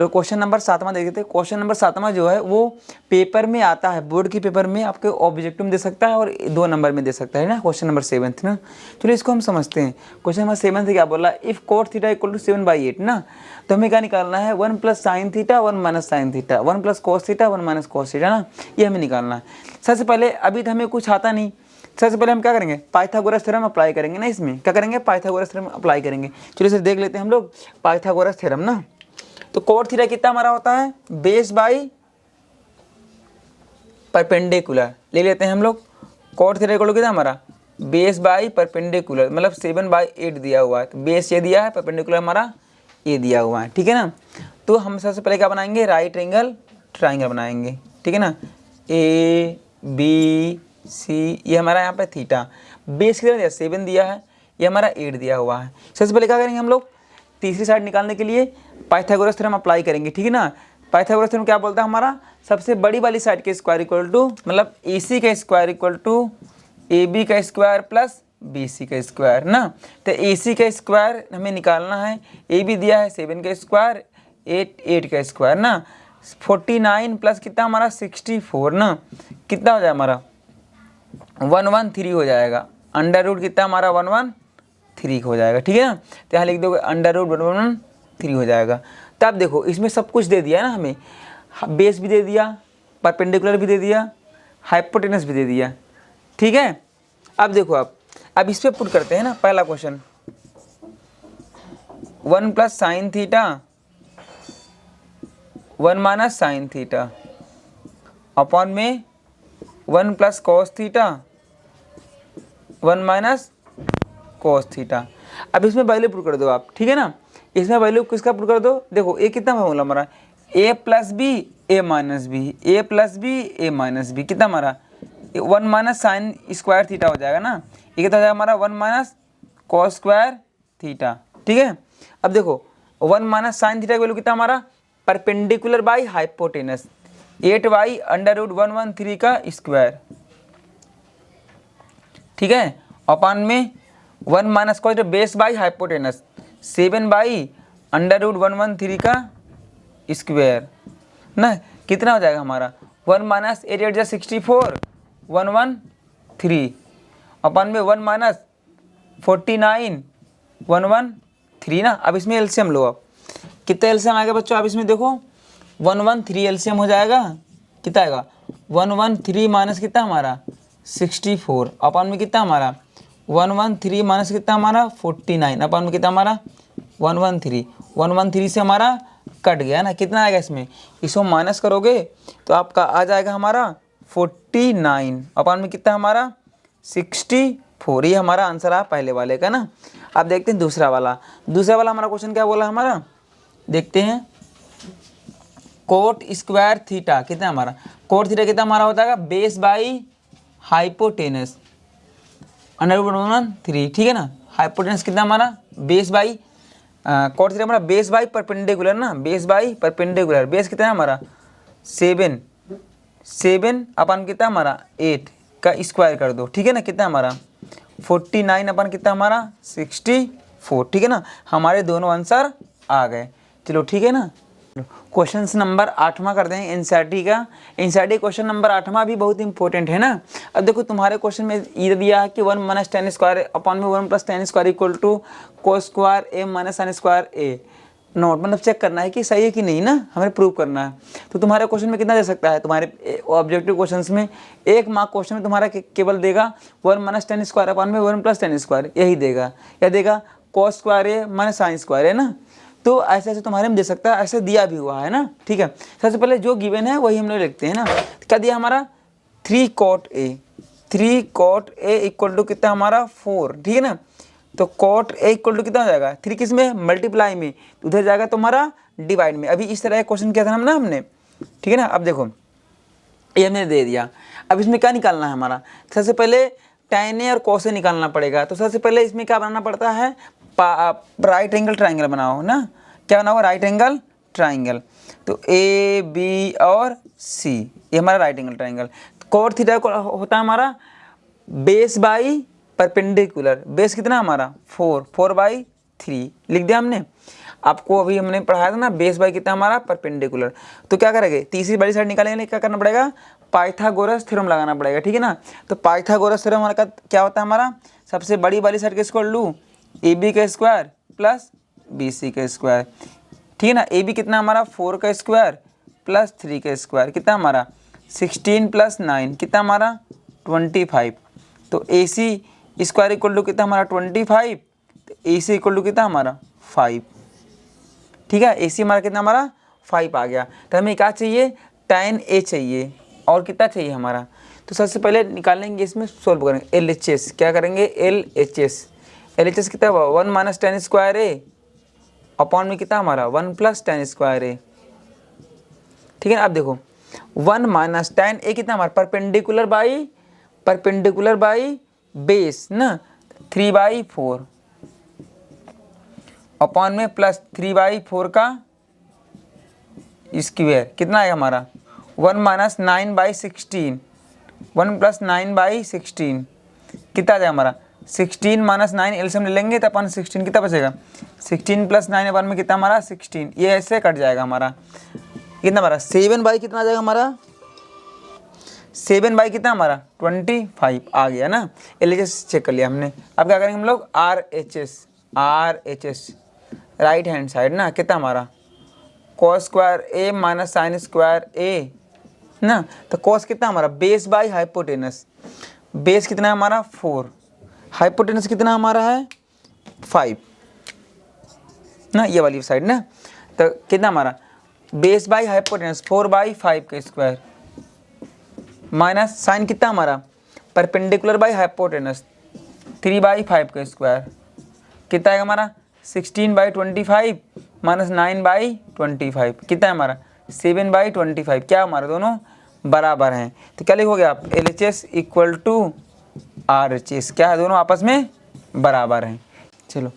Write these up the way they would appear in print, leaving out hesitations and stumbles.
तो question number 7वां देख लेते हैं। क्वेश्चन नंबर 7वां जो है वो पेपर में आता है, बोर्ड के पेपर में आपके ऑब्जेक्टिव में दे सकता है और 2 नंबर में दे सकता है ना। क्वेश्चन नंबर 7 ना, चलिए इसको हम समझते हैं। क्वेश्चन नंबर 7 से क्या बोला, if cot theta equal to 7/8 ना, तो हमें क्या निकालना है 1 plus sine theta 1 minus sine theta 1 plus cos theta 1 minus cos theta ना, ये हमें निकालना है। सबसे पहले अभी तो हमें कुछ आता नहीं, सबसे पहले हम क्या करेंगे, पाइथागोरस थ्योरम अप्लाई करेंगे ना। इसमें क्या करेंगे, पाइथागोरस थ्योरम अप्लाई करेंगे। चलिए सर देख लेते हैं हम लोग पाइथागोरस थ्योरम ना। तो कोट थीटा कितना हमारा होता है, बेस बाई परपेंडिकुलर ले लेते हैं हम लोग। कोट थीटा इक्वल कितना हमारा, बेस बाई परपेंडिकुलर, मतलब 7/8 दिया हुआ है, तो बेस ये दिया है, परपेंडिकुलर हमारा ये दिया हुआ है, ठीक है ना। तो हम सबसे पहले क्या बनाएंगे, राइट एंगल ट्राइंगल बनाएंगे, ठीक है ना। ए बी सी, ये हमारा यहाँ पे थीटा, बेस कितना दिया 7 दिया है, ये हमारा 8 दिया हुआ है। सबसे पहले क्या करेंगे हम लोग, तीसरी साइड निकालने के लिए पाइथागोरस थ्योरम अप्लाई करेंगे, ठीक है ना। पाइथागोरस थ्योरम क्या बोलता है हमारा, सबसे बड़ी वाली साइड के स्क्वायर इक्वल टू, मतलब ए सी का square equal to A B का स्क्वायर प्लस बी सी का स्क्वायर ना। तो ए सी का स्क्वायर हमें निकालना है, ए बी दिया है 7 का स्क्वायर 8 का स्क्वायर ना, 49 प्लस कितना हमारा 64 ना, कितना हो जाए हमारा 113 हो जाएगा। अंडर रूट कितना हमारा 113 हो जाएगा, ठीक है ना। तो यहाँ लिख दोगे अंडर रूट 113 हो जाएगा। तब देखो इसमें सब कुछ दे दिया ना हमें, बेस भी दे दिया, परपेंडिकुलर भी दे दिया, हाइपोटेनस भी दे दिया, ठीक है। अब देखो अब इस पे पुट करते हैं ना। पहला question 1 plus sine theta 1 minus sine theta upon में 1 plus cos theta 1 minus cos theta. अब इसमें वैल्यू पुट कर दो आप, ठीक है ना। इसमें वैल्यू किसका पुट कर दो, देखो ए कितना फॉर्मूला हमारा, ए प्लस बी ए माइनस बी, ए प्लस बी ए माइनस बी, कितना हमारा 1 माइनस साइन स्क्वायर थीटा हो जाएगा ना। ये कितना हो जाएगा हमारा 1 माइनस कॉस स्क्वायर थीटा, ठीक है। अब देखो 1 माइनस साइन थीटा की वैल्यू कितना हमारा, perpendicular by hypotenuse 8 under root 113 का स्क्वायर, ठीक है, अपॉन में 1 minus cos base by hypotenuse 7 under root 113 का स्क्वायर ना, कितना हो जाएगा हमारा 1 माइनस 8 8 64 113 अपॉन में 1 माइनस 49 113 ना। अब इसमें एलसीएम लो, अब कितना एलसीएम आएगा बच्चों, अब इसमें देखो 113 एलसीएम हो जाएगा, कितना आएगा 113 माइनस कितना हमारा 64 अपॉन में कितना हमारा 113 माइनस कितना हमारा 49 अपॉन में कितना हमारा 113 से हमारा कट गया ना, कितना आएगा इसमें, इसको माइनस करोगे तो आपका आ जाएगा हमारा 49 अपॉन में कितना हमारा 64। ये हमारा आंसर आ पहले वाले का ना। अब देखते हैं दूसरा वाला हमारा क्वेश्चन क्या बोला हमारा, देखते हैं। कोट स्क्वायर थीटा कितना हमारा, कोट थीटा कितना हमारा होता है base by hypotenuse under root 113, ठीक है ना। हाइपोटेनस कितना हमारा बेस बाई कोट थीटा हमारा बेस बाई परपेंडिकुलर ना, बेस बाई परपेंडिकुलर, बेस कितना है हमारा 7 अपन कितना हमारा 8 का स्क्वायर कर दो, ठीक है ना, कितना हमारा 49 अपन कितना हमारा 64, ठीक है ना। हमारे दोनों आंसर आ गए, चलो ठीक है ना। क्वेश्चन नंबर 8वां कर दें एनसीईआरटी का। एनसीईआरटी क्वेश्चन नंबर 8वां भी बहुत इंपॉर्टेंट है ना। अब देखो तुम्हारे क्वेश्चन में ये दिया है कि 1 माइनस टेन स्क्वायर अपॉन में 1 plus tan square equal to cos square A minus sine square A note, मतलब चेक करना है कि सही है कि नहीं ना, हमें प्रूव करना है। तो तुम्हारे क्वेश्चन में कितना दे सकता है, तुम्हारे ऑब्जेक्टिव क्वेश्चन में 1 मार्क क्वेश्चन में तुम्हारा केवल देगा 1 माइनस टेन स्क्वायर अपॉन में 1 प्लस टेन स्क्वायर, यही देगा, या देगा कोस square A minus sine square है ना। तो ऐसे ऐसे तुम्हारे में दे सकता है, ऐसे दिया भी हुआ है ना, ठीक है। सबसे पहले जो गिवन है वही हम लोग लिखते हैं ना। क्या दिया हमारा 3 cot ए इक्वल टू कितना हमारा 4, ठीक है ना। तो cot ए इक्वल टू कितना हो जाएगा 3 किस में, मल्टीप्लाई में, तो उधर जाएगा तुम्हारा डिवाइड में। अभी इस तरह का क्वेश्चन किया था ना हमने, ठीक है ना। अब देखो ये हमने दे दिया, अब इसमें क्या निकालना है हमारा, सबसे पहले tan ए और cos ए निकालना पड़ेगा। तो सबसे पहले इसमें क्या बनाना पड़ता है, राइट एंगल ट्राइंगल बनाओ ना। क्या बनाओ, राइट एंगल ट्राइंगल। तो ए बी और सी, ये हमारा right angle triangle. Cot theta होता है हमारा बेस बाई परपेंडिकुलर, बेस कितना हमारा 4 4/3 लिख दिया हमने। आपको अभी हमने पढ़ाया था ना, बेस बाई कितना हमारा परपेंडिकुलर। तो क्या करेंगे, तीसरी बड़ी साइड निकालेंगे, क्या करना पड़ेगा, पाइथागोरस थ्योरम लगाना पड़ेगा, ठीक है ना। तो पाइथागोरस थ्योरम हमारा क्या होता है, हमारा सबसे बड़ी वाली साइड किसको लूँ, ए बी का स्क्वायर प्लस बी सी का स्क्वायर, ठीक है ना। ए बी कितना हमारा 4 का स्क्वायर प्लस 3 का स्क्वायर, कितना हमारा 16 प्लस 9 कितना हमारा 25। तो ए सी स्क्वायर इक्वल टू कितना हमारा 25, तो ए सी इक्वल टू कितना हमारा 5, ठीक है। ए सी हमारा कितना हमारा 5 आ गया। तो हमें क्या चाहिए, tan ए चाहिए, और कितना चाहिए हमारा। तो सबसे पहले निकालेंगे, इसमें सोल्व करेंगे एल एच एस, क्या करेंगे एल एच एस कितना हुआ 1 माइनस टेन स्क्वायर ए अपॉन में कितना हमारा 1 प्लस टेन स्क्वायर ए, ठीक है ना। अब देखो 1 माइनस टेन ए कितना हमारा परपेंडिकुलर बाई बेस ना 3/4 अपॉन में प्लस 3/4 का स्क्वायर, कितना आएगा हमारा 1 माइनस 9/16, 1 प्लस 9/16 कितना आ जाएगा हमारा 16 माइनस 9 एलसीएम ले लेंगे तो अपन 16 कितना बचेगा 16 प्लस 9 1 में कितना हमारा 16, ये ऐसे कट जाएगा हमारा, कितना हमारा 7 बाई कितना आ जाएगा हमारा 7 बाई कितना हमारा 25 आ गया ना। एल एच एस चेक कर लिया हमने। अब क्या करेंगे हम लोग are H S right hand side ना, कितना हमारा cos square A minus sine square ए ना। तो कॉस कितना हमारा बेस बाई हाइपोटेनस, बेस कितना है हमारा 4, हाइपोटेनस कितना हमारा है 5 ना, ये वाली साइड ना। तो कितना हमारा बेस बाई हाइपोटेनस 4/5 का स्क्वायर माइनस साइन कितना हमारा परपेंडिकुलर बाई हाइपोटेनस 3/5 का स्क्वायर, कितना है हमारा 16/25 माइनस 9/25, कितना है हमारा 7/25, क्या हमारा दोनों बराबर हैं। तो क्या लिखोगे आप L H S equal to R H S, क्या है दोनों आपस में बराबर हैं। चलो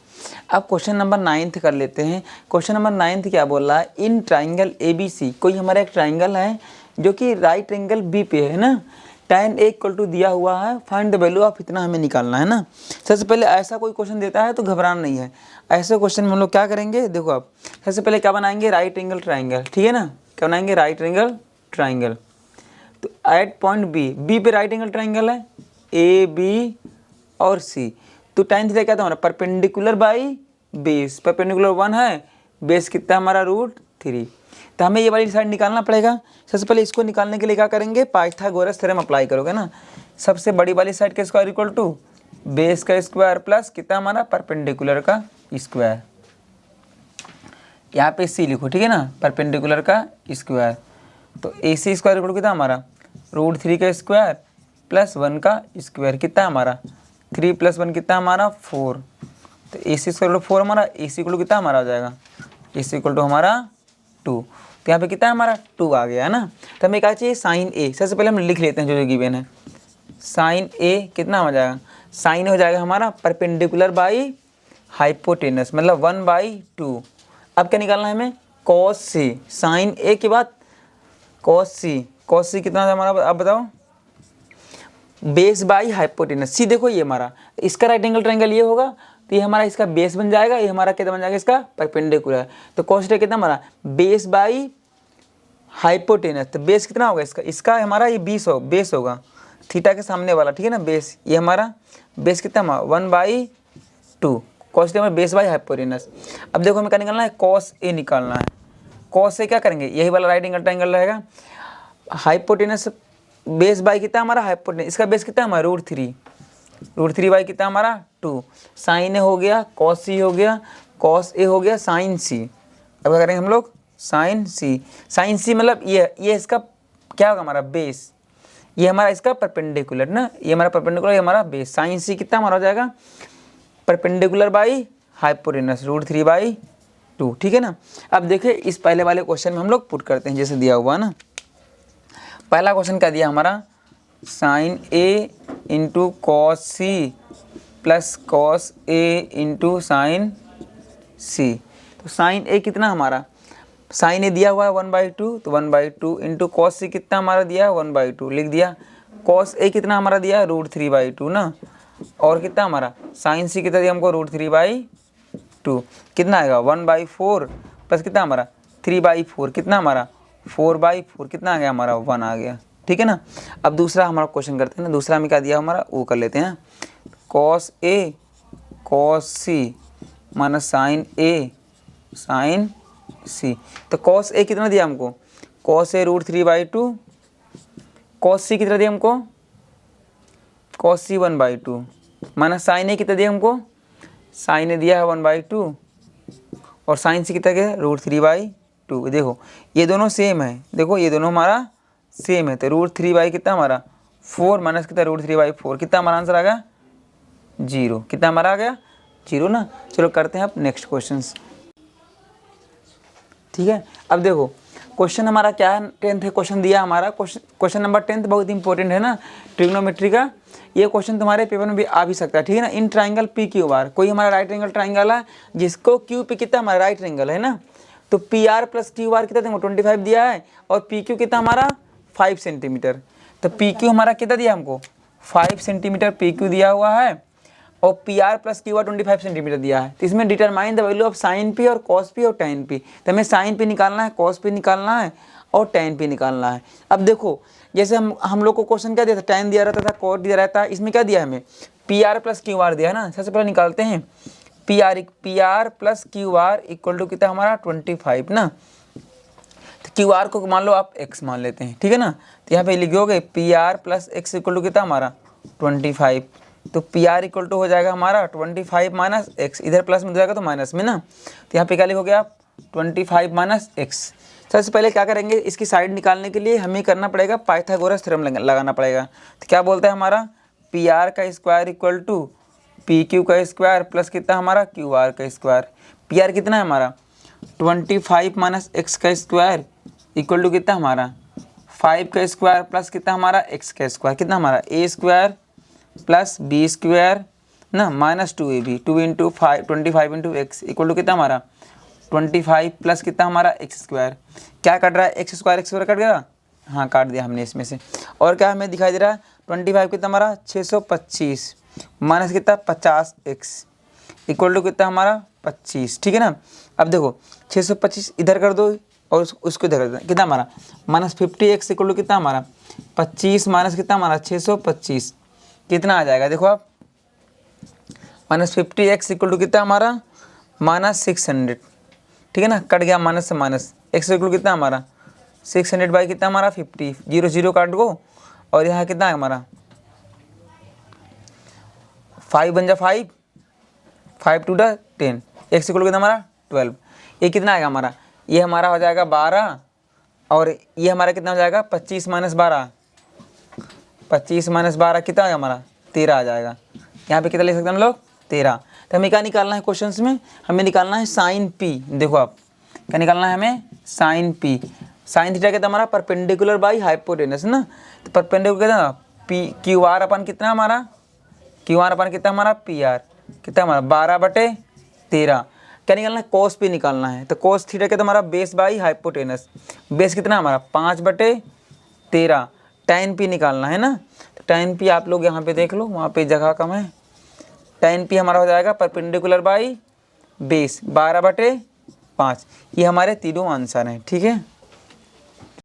अब क्वेश्चन नंबर 9 कर लेते हैं। क्वेश्चन नंबर 9 क्या बोल रहा है, in triangle A B C, कोई हमारा एक ट्राइंगल है जो कि राइट एंगल बी पे है ना, tan ए इक्वल टू दिया हुआ है, फाइंड द वैल्यू ऑफ इतना हमें निकालना है ना। सबसे पहले ऐसा कोई क्वेश्चन देता है तो घबराना नहीं है, ऐसे क्वेश्चन में हम लोग क्या करेंगे, देखो आप सबसे पहले क्या बनाएंगे राइट एंगल ट्राइंगल, ठीक है ना, क्या बनाएंगे राइट एंगल ट्राइंगल। तो एट पॉइंट बी पे राइट एंगल ट्राइंगल है ए बी और सी, तो tan थीटा क्या था हमारा परपेंडिकुलर बाई बेस, परपेंडिकुलर 1 है, बेस कितना हमारा √3। तो हमें ये वाली साइड निकालना पड़ेगा। सबसे पहले इसको निकालने के लिए क्या करेंगे, पाइथागोरस थ्योरम अप्लाई करोगे ना। सबसे बड़ी वाली साइड का स्क्वायर इक्वल टू बेस का स्क्वायर प्लस कितना हमारा परपेंडिकुलर का स्क्वायर, यहाँ पे सी लिखो, ठीक है ना, परपेंडिकुलर का स्क्वायर। तो ए सी स्क्वायर इक्वल कितना हमारा √3 का स्क्वायर प्लस 1 का स्क्वायर, कितना हमारा 3 + 1 कितना हमारा 4। तो ए सी स्क्वायर 4 हमारा, ए सी इक्वल कितना हमारा आ जाएगा, ए सी इक्वल टू हमारा 2। तो यहाँ पे कितना हमारा 2 आ गया है ना। तो हमें क्या चाहिए साइन ए, सबसे पहले हम लिख लेते हैं जो जो गिवन है। साइन ए कितना हो जाएगा, साइन हो जाएगा हमारा परपेंडिकुलर बाई हाइपोटेनस मतलब 1/2। अब क्या निकालना है हमें कॉस सी, साइन ए के बाद कॉस सी कितना था हमारा, अब बताओ बेस बाई हाइपोटेनस। सी देखो ये हमारा इसका राइट एंगल ट्रायंगल ये होगा, तो ये हमारा इसका बेस बन जाएगा, ये हमारा कितना बन जाएगा इसका परपेंडिकुलर। तो कॉस थीटा कितना हमारा बेस बाई हाइपोटेनस, तो बेस कितना होगा इसका हमारा ये 20 हो बेस होगा थीटा के सामने वाला, ठीक है ना, बेस ये हमारा बेस कितना हमारा 1/2 कॉस थीटा हमारा बेस बाई हाइपोटेनस। अब देखो हमें क्या निकालना है कॉस ए निकालना है। कॉस ए क्या करेंगे यही वाला राइट एंगल ट्रायंगल रहेगा, हाइपोटेनस बेस बाई कितना हमारा हाइपोटेनस, इसका बेस कितना हमारा √3 बाई कितना हमारा 2, साइन ए हो गया कॉस सी हो गया, कॉस ए हो गया साइन सी। अब क्या करेंगे हम लोग साइन सी मतलब ये इसका क्या होगा हमारा बेस, ये हमारा इसका परपेंडिकुलर ना, ये हमारा परपेंडिकुलर ये हमारा बेस, साइन सी कितना हमारा हो जाएगा परपेंडिकुलर बाई हाइपोटेनस √3/2, ठीक है ना। अब देखिए इस पहले वाले क्वेश्चन में हम लोग पुट करते हैं जैसे दिया हुआ ना। पहला क्वेश्चन क्या दिया हमारा sine A into cos C plus cos A into sine C. तो साइन ए कितना हमारा, साइन ए दिया हुआ है 1/2, तो 1/2 इंटू कॉस सी कितना हमारा दिया है 1/2 लिख दिया, कॉस ए कितना हमारा दिया है √3/2 ना, और कितना हमारा साइन सी कितना दिया हमको √3/2 2 कितना आएगा 1/4 प्लस कितना हमारा 3/4 कितना हमारा 4/4 कितना आ गया हमारा 1 आ गया। ठीक है ना। अब दूसरा हमारा क्वेश्चन करते हैं ना। दूसरा हमें क्या दिया हमारा वो कर लेते हैं। cos A cos C minus sine A sine C। तो cos A कितना दिया हमको cos A √3/2 cos C कितना दिया हमको cos C 1/2 minus sine A कितना दिया हमको साइन A दिया है 1/2 और साइन C कितना गया √3/2। देखो ये दोनों सेम है, देखो ये दोनों हमारा सेम है। तो √3 कितना हमारा 4 माइनस कितना √3/4 कितना हमारा आंसर आ गया 0। कितना हमारा आ गया 0 ना। चलो करते हैं अब नेक्स्ट क्वेश्चन। ठीक है। अब देखो क्वेश्चन हमारा क्या है 10th है क्वेश्चन दिया हमारा। क्वेश्चन नंबर 10th बहुत इंपॉर्टेंट है ना ट्रिग्नोमेट्री का। ये क्वेश्चन तुम्हारे पेपर में भी आ भी सकता है। ठीक है ना। In triangle P Q R, कोई हमारा राइट एंगल ट्राइंगल है जिसको क्यू पी कितना हमारा राइट एंगल है ना। तो P R plus Q are कितना देखो 25 दिया है और पी क्यू कितना हमारा 5 सेंटीमीटर। तो पी क्यू हमारा कितना दिया हमको 5 सेंटीमीटर पी क्यू दिया हुआ है और P R plus Q are 25 centimetre दिया है। तो इसमें determine the value of sine P और कॉस पी और टेन पी। तो हमें साइन पी निकालना है, कॉस पी निकालना है और टेन पी निकालना है। अब देखो जैसे हम लोग को क्वेश्चन क्या दिया था, टेन दिया रहता था, कॉट दिया रहता है। इसमें क्या दिया हमें P R plus Q R दिया है ना। सबसे पहले निकालते हैं P R plus Q R equal to कितना हमारा 25 ना। तो क्यू आर को मान लो आप x मान लेते हैं। ठीक है ना। तो यहाँ पे लिखोगे P R plus X equal to कितना हमारा 25। तो पी आर इक्वल टू हो जाएगा हमारा 25 माइनस एक्स, इधर प्लस में हो जाएगा तो माइनस में ना। तो यहाँ पे क्या लिखोगे आप 25 माइनस एक्स। सबसे पहले क्या करेंगे इसकी साइड निकालने के लिए हमें करना पड़ेगा पाइथागोरस थ्योरम लगाना पड़ेगा। तो क्या बोलता है हमारा पी आर का square equal to P Q का स्क्वायर प्लस कितना हमारा क्यू आर का स्क्वायर। पी आर कितना है हमारा 25 माइनस एक्स का स्क्वायर इक्वल टू कितना हमारा 5 का स्क्वायर प्लस कितना हमारा एक्स का स्क्वायर कितना हमारा A square plus B square ना minus 2ab 2 into 25 into X equal to कितना हमारा 25 प्लस कितना हमारा एक्स स्क्वायर। क्या कट रहा है एक्स स्क्वायर कट गया, हाँ काट दिया हमने इसमें से। और क्या हमें दिखाई दे रहा है 25 कितना हमारा 625 माइनस कितना 50x इक्वल टू कितना हमारा 25। ठीक है ना। अब देखो 625 इधर कर दो और उसको इधर कर दो कितना हमारा माइनस 50x इक्वल टू कितना हमारा 25 माइनस कितना हमारा 625 कितना आ जाएगा देखो आप माइनस 50x इक्वल टू कितना हमारा माइनस 600। ठीक है ना। कट गया माइनस से माइनस x इक्वल टू कितना हमारा 600 बाई कितना हमारा 50 0 0 काट गो और यहाँ कितना है हमारा 5 बन जा 5 5 टू 10 x इक्वल कितना हमारा 12। ये कितना आएगा हमारा ये हमारा हो जाएगा 12 और ये हमारा कितना हो जाएगा 25 माइनस 12 25 माइनस 12 कितना आएगा हमारा 13 आ जाएगा। यहाँ पे कितना लिख सकते हैं हम लोग 13। तो हमें क्या निकालना है क्वेश्चंस में हमें निकालना है साइन पी। देखो आप क्या निकालना है हमें साइन पी। साइन थीटा कितना हमारा परपेंडिकुलर बाई हाइपोटेनस ना। तो परपेंडिकुलर कितना पी क्यू आर अपन कितना हमारा क्यू आर अपन कितना हमारा पी आर कितना हमारा 12/13। क्या निकालना है कोस पी निकालना है। तो कोस थीटा कितना हमारा बेस बाई हाइपोटेनस बेस कितना हमारा 5/13 tan पी निकालना है ना। तो tan पी आप लोग यहाँ पे देख लो वहाँ पे जगह कम है। tan पी हमारा हो जाएगा परपेंडिकुलर बाई बेस 12/5। ये हमारे तीनों आंसर हैं। ठीक है।